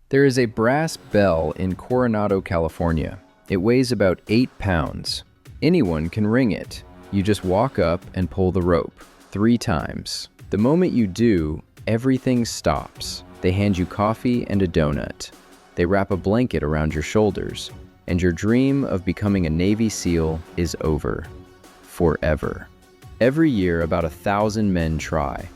There is a brass bell in Coronado, California. It weighs about 8 pounds. Anyone can ring it. You just walk up and pull the rope 3 times. The moment you do, everything stops. They hand you coffee and a donut. They wrap a blanket around your shoulders, and your dream of becoming a Navy SEAL is over. Forever. Every year, about 1,000 men try.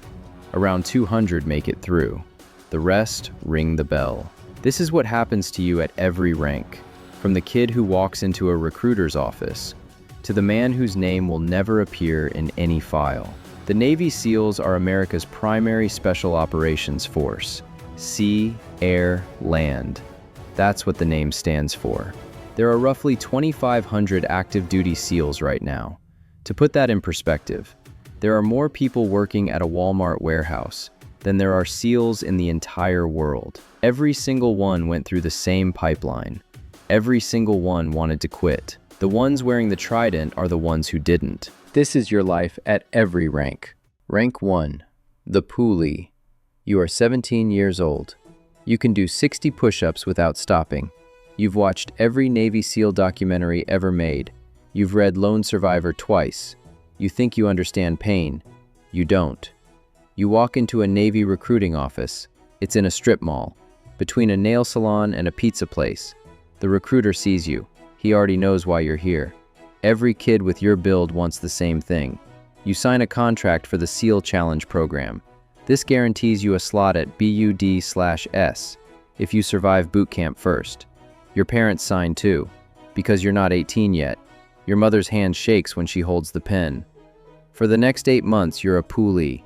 Around 200 make it through. The rest ring the bell. This is what happens to you at every rank, from the kid who walks into a recruiter's office to the man whose name will never appear in any file. The Navy SEALs are America's primary special operations force. Sea, air, land. That's what the name stands for. There are roughly 2,500 active duty SEALs right now. To put that in perspective, there are more people working at a Walmart warehouse than there are SEALs in the entire world. Every single one went through the same pipeline. Every single one wanted to quit. The ones wearing the Trident are the ones who didn't. This is your life at every rank. Rank 1, the Poolie. You are 17 years old. You can do 60 push-ups without stopping. You've watched every Navy SEAL documentary ever made. You've read Lone Survivor twice. You think you understand pain. You don't. You walk into a Navy recruiting office. It's in a strip mall, between a nail salon and a pizza place. The recruiter sees you. He already knows why you're here. Every kid with your build wants the same thing. You sign a contract for the SEAL Challenge program. This guarantees you a slot at BUD/S if you survive boot camp first. Your parents sign too, because you're not 18 yet. Your mother's hand shakes when she holds the pen. For the next 8 months, you're a Poolie,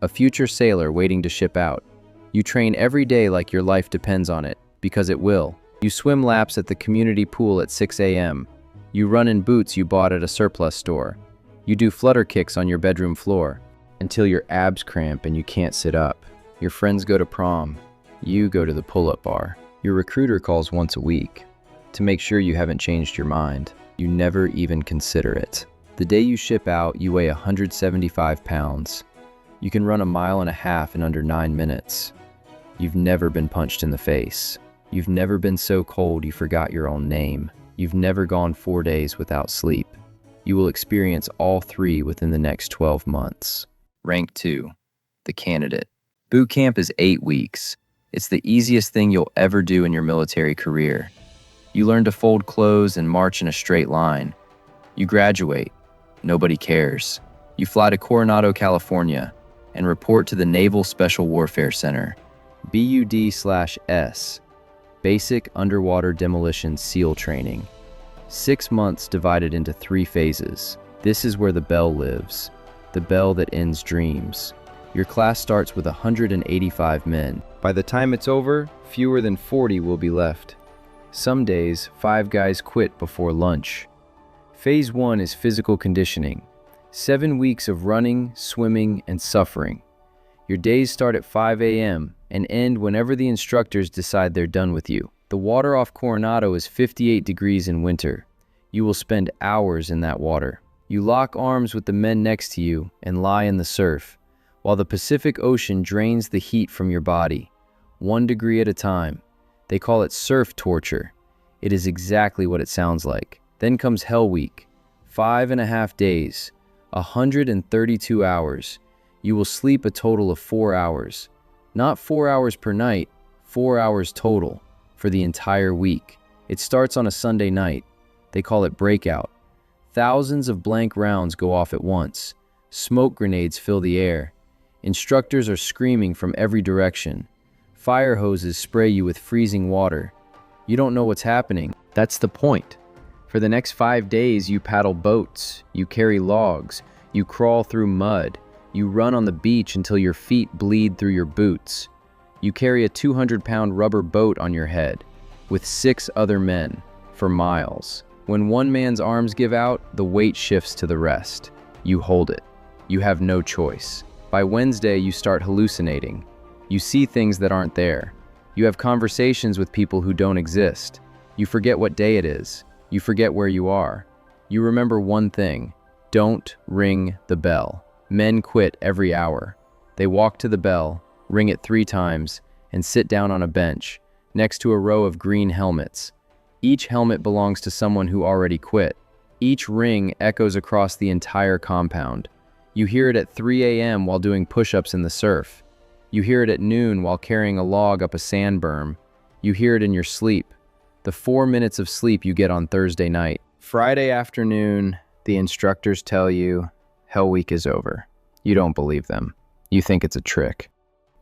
a future sailor waiting to ship out. You train every day like your life depends on it, because it will. You swim laps at the community pool at 6 a.m. You run in boots you bought at a surplus store. You do flutter kicks on your bedroom floor until your abs cramp and you can't sit up. Your friends go to prom. You go to the pull-up bar. Your recruiter calls once a week to make sure you haven't changed your mind. You never even consider it. The day you ship out, you weigh 175 pounds. You can run 1.5 miles in under 9 minutes. You've never been punched in the face. You've never been so cold you forgot your own name. You've never gone 4 days without sleep. You will experience all 3 within the next 12 months. Rank 2, the candidate. Boot camp is 8 weeks. It's the easiest thing you'll ever do in your military career. You learn to fold clothes and march in a straight line. You graduate. Nobody cares. You fly to Coronado, California, and report to the Naval Special Warfare Center, BUD/S, Basic Underwater Demolition SEAL Training. 6 months divided into 3 phases. This is where the bell lives, the bell that ends dreams. Your class starts with 185 men. By the time it's over, fewer than 40 will be left. Some days, 5 guys quit before lunch. Phase 1 is physical conditioning. 7 weeks of running, swimming, and suffering. Your days start at 5 a.m. and end whenever the instructors decide they're done with you. The water off Coronado is 58 degrees in winter. You will spend hours in that water. You lock arms with the men next to you and lie in the surf, while the Pacific Ocean drains the heat from your body, 1 degree at a time. They call it surf torture. It is exactly what it sounds like. Then comes Hell Week, 5.5 days, 132 hours. You will sleep a total of 4 hours. Not 4 hours per night, 4 hours total for the entire week. It starts on a Sunday night. They call it breakout. Thousands of blank rounds go off at once. Smoke grenades fill the air. Instructors are screaming from every direction. Fire hoses spray you with freezing water. You don't know what's happening. That's the point. For the next 5 days, you paddle boats, you carry logs, you crawl through mud, you run on the beach until your feet bleed through your boots. You carry a 200-pound rubber boat on your head with 6 other men for miles. When one man's arms give out, the weight shifts to the rest. You hold it. You have no choice. By Wednesday, you start hallucinating. You see things that aren't there. You have conversations with people who don't exist. You forget what day it is. You forget where you are. You remember one thing: don't ring the bell. Men quit every hour. They walk to the bell, ring it 3 times, and sit down on a bench, next to a row of green helmets. Each helmet belongs to someone who already quit. Each ring echoes across the entire compound. You hear it at 3 a.m. while doing push-ups in the surf. You hear it at noon while carrying a log up a sand berm. You hear it in your sleep, the 4 minutes of sleep you get on Thursday night. Friday afternoon, the instructors tell you, Hell Week is over. You don't believe them. You think it's a trick.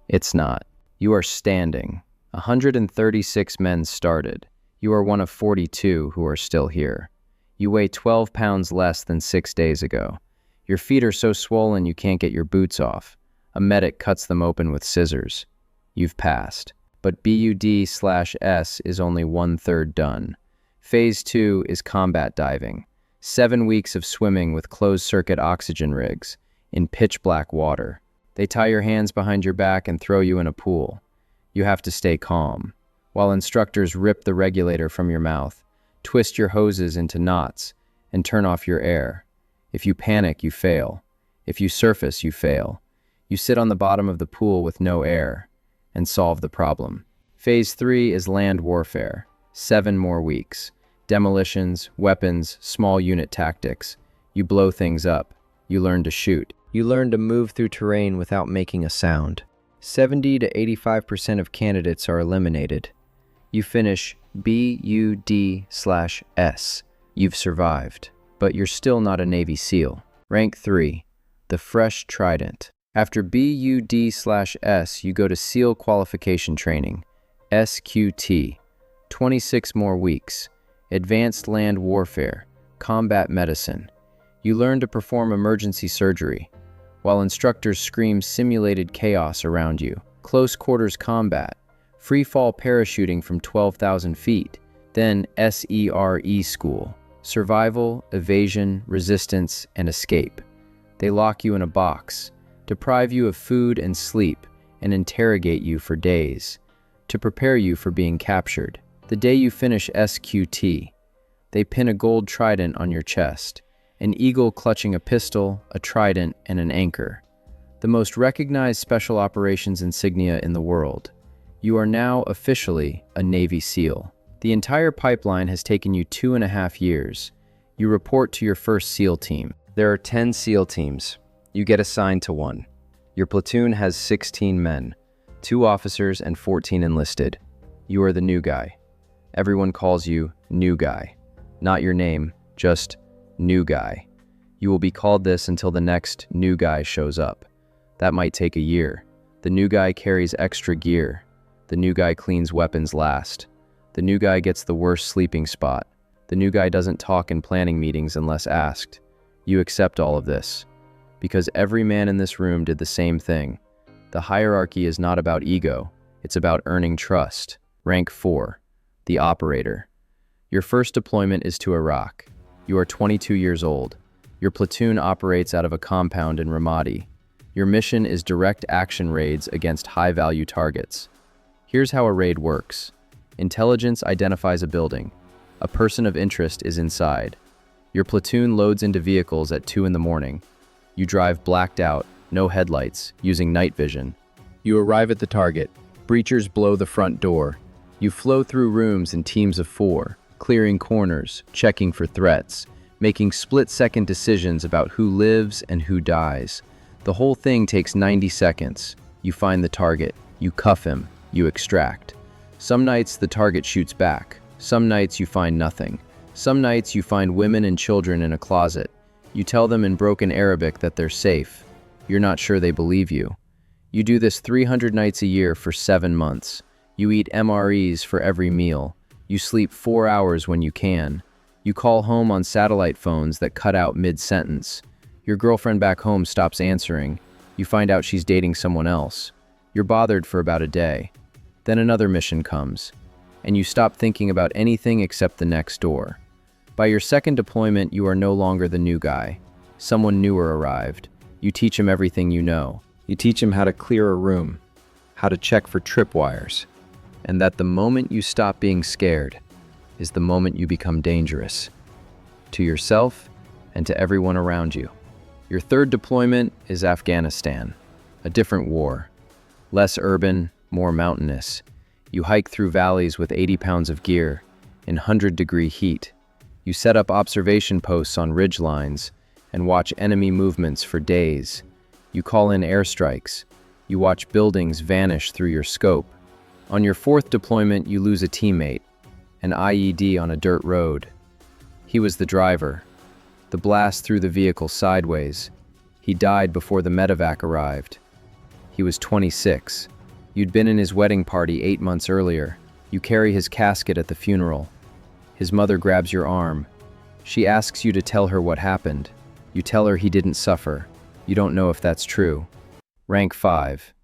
It's not. You are standing. 136 men started. You are one of 42 who are still here. You weigh 12 pounds less than 6 days ago. Your feet are so swollen you can't get your boots off. A medic cuts them open with scissors. You've passed. But BUD/S is only 1/3 done. Phase 2 is combat diving. 7 weeks of swimming with closed-circuit oxygen rigs in pitch-black water. They tie your hands behind your back and throw you in a pool. You have to stay calm, while instructors rip the regulator from your mouth, twist your hoses into knots, and turn off your air. If you panic, you fail. If you surface, you fail. You sit on the bottom of the pool with no air and solve the problem. Phase 3 is land warfare. 7 more weeks. Demolitions, weapons, small unit tactics. You blow things up. You learn to shoot. You learn to move through terrain without making a sound. 70 to 85% of candidates are eliminated. You finish BUD/S. You've survived, but you're still not a Navy SEAL. Rank 3, the Fresh Trident. After BUD/S, you go to SEAL Qualification Training, SQT. 26 more weeks. Advanced Land Warfare, Combat Medicine. You learn to perform emergency surgery, while instructors scream simulated chaos around you. Close quarters combat, free fall parachuting from 12,000 feet, then SERE school, survival, evasion, resistance, and escape. They lock you in a box, deprive you of food and sleep, and interrogate you for days, to prepare you for being captured. The day you finish SQT, they pin a gold trident on your chest, an eagle clutching a pistol, a trident, and an anchor. The most recognized special operations insignia in the world. You are now officially a Navy SEAL. The entire pipeline has taken you 2.5 years. You report to your first SEAL team. There are 10 SEAL teams. You get assigned to one. Your platoon has 16 men, 2 officers and 14 enlisted. You are the new guy. Everyone calls you New Guy. Not your name, just New Guy. You will be called this until the next New Guy shows up. That might take a year. The New Guy carries extra gear. The New Guy cleans weapons last. The New Guy gets the worst sleeping spot. The New Guy doesn't talk in planning meetings unless asked. You accept all of this, because every man in this room did the same thing. The hierarchy is not about ego, it's about earning trust. Rank 4, the operator. Your first deployment is to Iraq. You are 22 years old. Your platoon operates out of a compound in Ramadi. Your mission is direct action raids against high-value targets. Here's how a raid works. Intelligence identifies a building. A person of interest is inside. Your platoon loads into vehicles at 2 in the morning. You drive blacked out, no headlights, using night vision. You arrive at the target. Breachers blow the front door. You flow through rooms in teams of 4, clearing corners, checking for threats, making split-second decisions about who lives and who dies. The whole thing takes 90 seconds. You find the target. You cuff him. You extract. Some nights the target shoots back. Some nights you find nothing. Some nights you find women and children in a closet. You tell them in broken Arabic that they're safe. You're not sure they believe you. You do this 300 nights a year for 7 months. You eat MREs for every meal. You sleep 4 hours when you can. You call home on satellite phones that cut out mid-sentence. Your girlfriend back home stops answering. You find out she's dating someone else. You're bothered for about a day. Then another mission comes, and you stop thinking about anything except the next door. By your second deployment, you are no longer the new guy. Someone newer arrived. You teach him everything you know. You teach him how to clear a room, how to check for tripwires, and that the moment you stop being scared is the moment you become dangerous, to yourself and to everyone around you. Your third deployment is Afghanistan, a different war. Less urban, more mountainous. You hike through valleys with 80 pounds of gear in 100-degree heat. You set up observation posts on ridge lines and watch enemy movements for days. You call in airstrikes. You watch buildings vanish through your scope. On your fourth deployment, you lose a teammate, an IED on a dirt road. He was the driver. The blast threw the vehicle sideways. He died before the medevac arrived. He was 26. You'd been in his wedding party 8 months earlier. You carry his casket at the funeral. His mother grabs your arm. She asks you to tell her what happened. You tell her he didn't suffer. You don't know if that's true. Rank 5.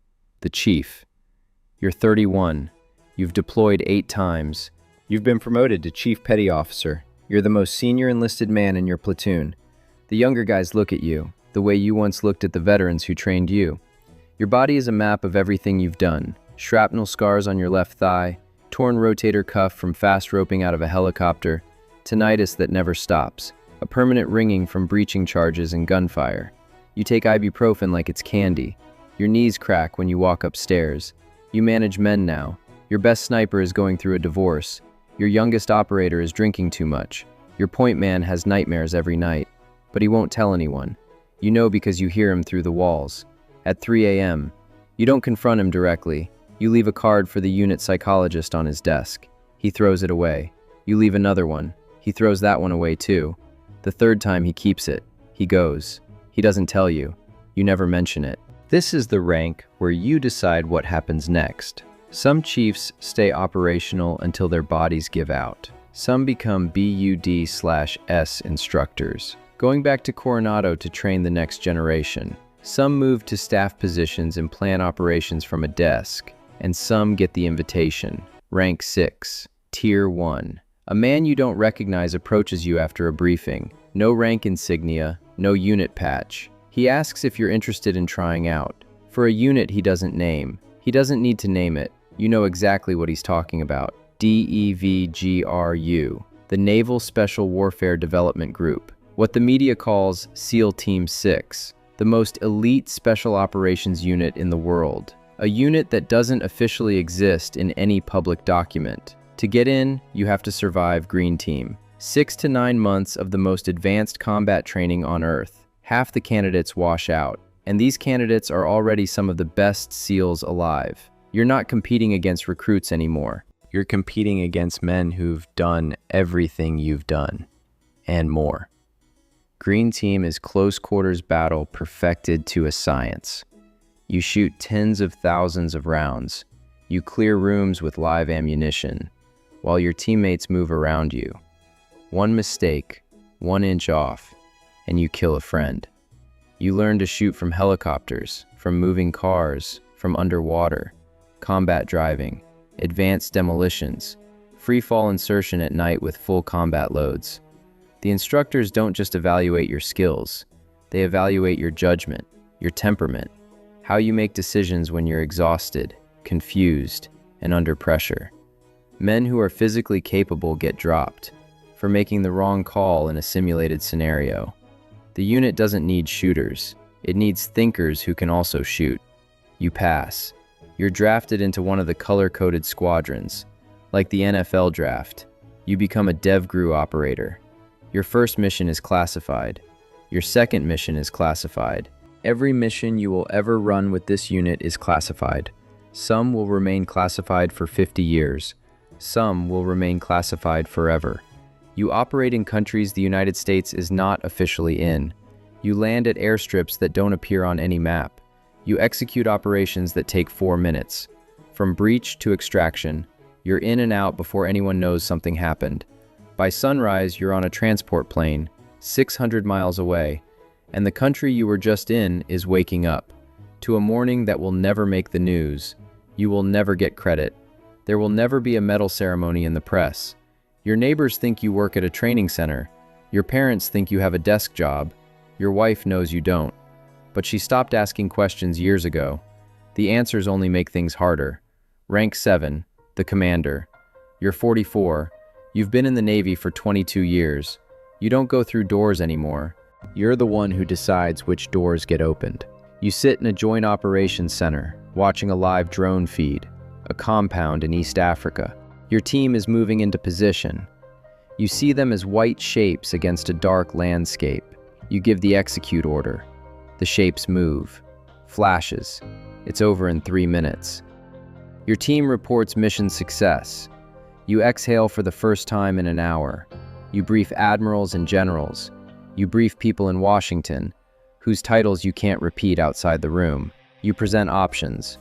The Chief. You're 31. You've deployed 8 times. You've been promoted to Chief Petty Officer. You're the most senior enlisted man in your platoon. The younger guys look at you, the way you once looked at the veterans who trained you. Your body is a map of everything you've done. Shrapnel scars on your left thigh, torn rotator cuff from fast roping out of a helicopter, tinnitus that never stops, a permanent ringing from breaching charges and gunfire. You take ibuprofen like it's candy. Your knees crack when you walk upstairs. You manage men now. Your best sniper is going through a divorce. Your youngest operator is drinking too much. Your point man has nightmares every night, but he won't tell anyone. You know because you hear him through the walls. At 3 a.m., you don't confront him directly. You leave a card for the unit psychologist on his desk. He throws it away. You leave another one. He throws that one away too. The third time he keeps it. He goes. He doesn't tell you. You never mention it. This is the rank where you decide what happens next. Some chiefs stay operational until their bodies give out. Some become BUD/S instructors, going back to Coronado to train the next generation. Some move to staff positions and plan operations from a desk, and some get the invitation. Rank 6, Tier 1. A man you don't recognize approaches you after a briefing. No rank insignia, no unit patch. He asks if you're interested in trying out. For a unit he doesn't name. He doesn't need to name it. You know exactly what he's talking about. DEVGRU, the Naval Special Warfare Development Group. What the media calls SEAL Team 6, the most elite special operations unit in the world. A unit that doesn't officially exist in any public document. To get in, you have to survive Green Team. 6 to 9 months of the most advanced combat training on Earth. Half the candidates wash out, and these candidates are already some of the best SEALs alive. You're not competing against recruits anymore. You're competing against men who've done everything you've done, and more. Green Team is close quarters battle perfected to a science. You shoot tens of thousands of rounds. You clear rooms with live ammunition, while your teammates move around you. One mistake, 1 inch off, and you kill a friend. You learn to shoot from helicopters, from moving cars, from underwater, combat driving, advanced demolitions, free-fall insertion at night with full combat loads. The instructors don't just evaluate your skills, they evaluate your judgment, your temperament, how you make decisions when you're exhausted, confused, and under pressure. Men who are physically capable get dropped for making the wrong call in a simulated scenario. The unit doesn't need shooters, it needs thinkers who can also shoot. You pass. You're drafted into one of the color-coded squadrons. Like the NFL draft, you become a DevGRU operator. Your first mission is classified. Your second mission is classified. Every mission you will ever run with this unit is classified. Some will remain classified for 50 years. Some will remain classified forever. You operate in countries the United States is not officially in. You land at airstrips that don't appear on any map. You execute operations that take 4 minutes. From breach to extraction, you're in and out before anyone knows something happened. By sunrise, you're on a transport plane, 600 miles away, and the country you were just in is waking up to a morning that will never make the news. You will never get credit. There will never be a medal ceremony in the press. Your neighbors think you work at a training center. Your parents think you have a desk job. Your wife knows you don't. But she stopped asking questions years ago. The answers only make things harder. Rank 7, the commander. You're 44. You've been in the Navy for 22 years. You don't go through doors anymore. You're the one who decides which doors get opened. You sit in a joint operations center, watching a live drone feed. a compound in East Africa. Your team is moving into position. You see them as white shapes against a dark landscape. You give the execute order. The shapes move. Flashes. It's over in 3 minutes. Your team reports mission success. You exhale for the first time in an hour. You brief admirals and generals. You brief people in Washington, whose titles you can't repeat outside the room. You present options.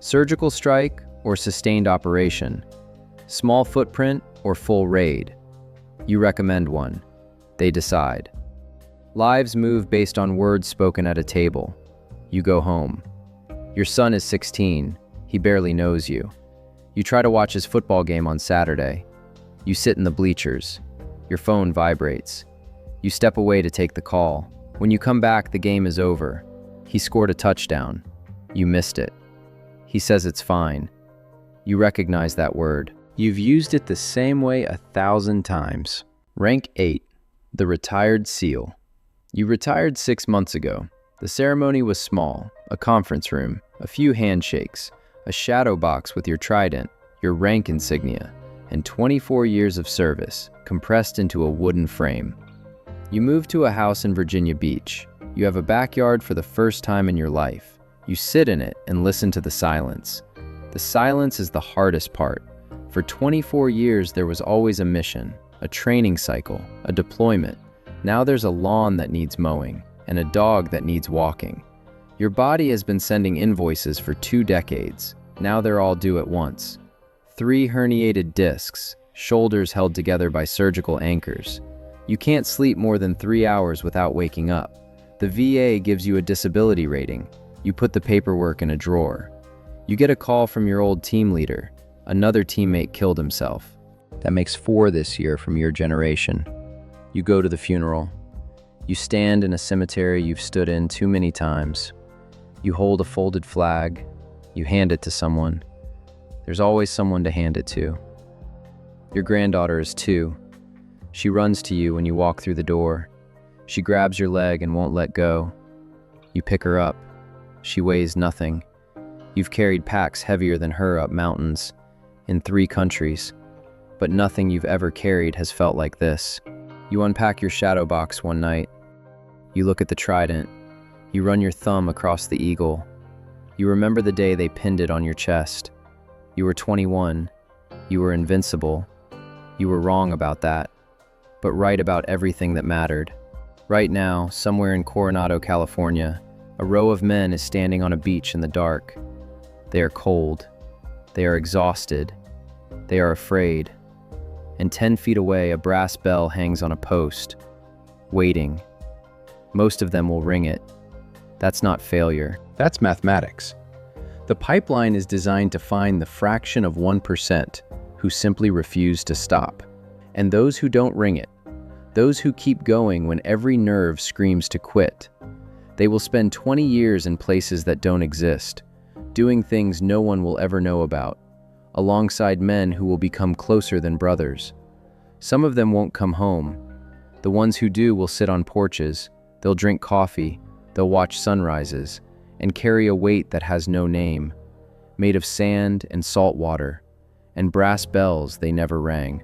Surgical strike or sustained operation. Small footprint or full raid. You recommend one. They decide. Lives move based on words spoken at a table. You go home. Your son is 16. He barely knows you. You try to watch his football game on Saturday. You sit in the bleachers. Your phone vibrates. You step away to take the call. When you come back, the game is over. He scored a touchdown. You missed it. He says it's fine. You recognize that word. You've used it the same way 1,000 times. Rank 8, the retired SEAL. You retired 6 months ago. The ceremony was small, a conference room, a few handshakes, a shadow box with your Trident, your rank insignia, and 24 years of service compressed into a wooden frame. You move to a house in Virginia Beach. You have a backyard for the first time in your life. You sit in it and listen to the silence. The silence is the hardest part. For 24 years, there was always a mission, a training cycle, a deployment. Now there's a lawn that needs mowing and a dog that needs walking. Your body has been sending invoices for 2 decades. Now they're all due at once. 3 herniated discs, shoulders held together by surgical anchors. You can't sleep more than 3 hours without waking up. The VA gives you a disability rating. You put the paperwork in a drawer. You get a call from your old team leader. Another teammate killed himself. That makes 4 this year from your generation. You go to the funeral. You stand in a cemetery you've stood in too many times. You hold a folded flag. You hand it to someone. There's always someone to hand it to. Your granddaughter is 2. She runs to you when you walk through the door. She grabs your leg and won't let go. You pick her up. She weighs nothing. You've carried packs heavier than her up mountains, in 3 countries, but nothing you've ever carried has felt like this. You unpack your shadow box one night. You look at the Trident. You run your thumb across the eagle. You remember the day they pinned it on your chest. You were 21. You were invincible. You were wrong about that, but right about everything that mattered. Right now, somewhere in Coronado, California, a row of men is standing on a beach in the dark. They are cold. They are exhausted. They are afraid. And 10 feet away, a brass bell hangs on a post, waiting. Most of them will ring it. That's not failure. That's mathematics. The pipeline is designed to find the fraction of 1% who simply refuse to stop. And those who don't ring it, those who keep going when every nerve screams to quit. They will spend 20 years in places that don't exist, doing things no one will ever know about, alongside men who will become closer than brothers. Some of them won't come home. The ones who do will sit on porches, they'll drink coffee, they'll watch sunrises, and carry a weight that has no name, made of sand and salt water, and brass bells they never rang.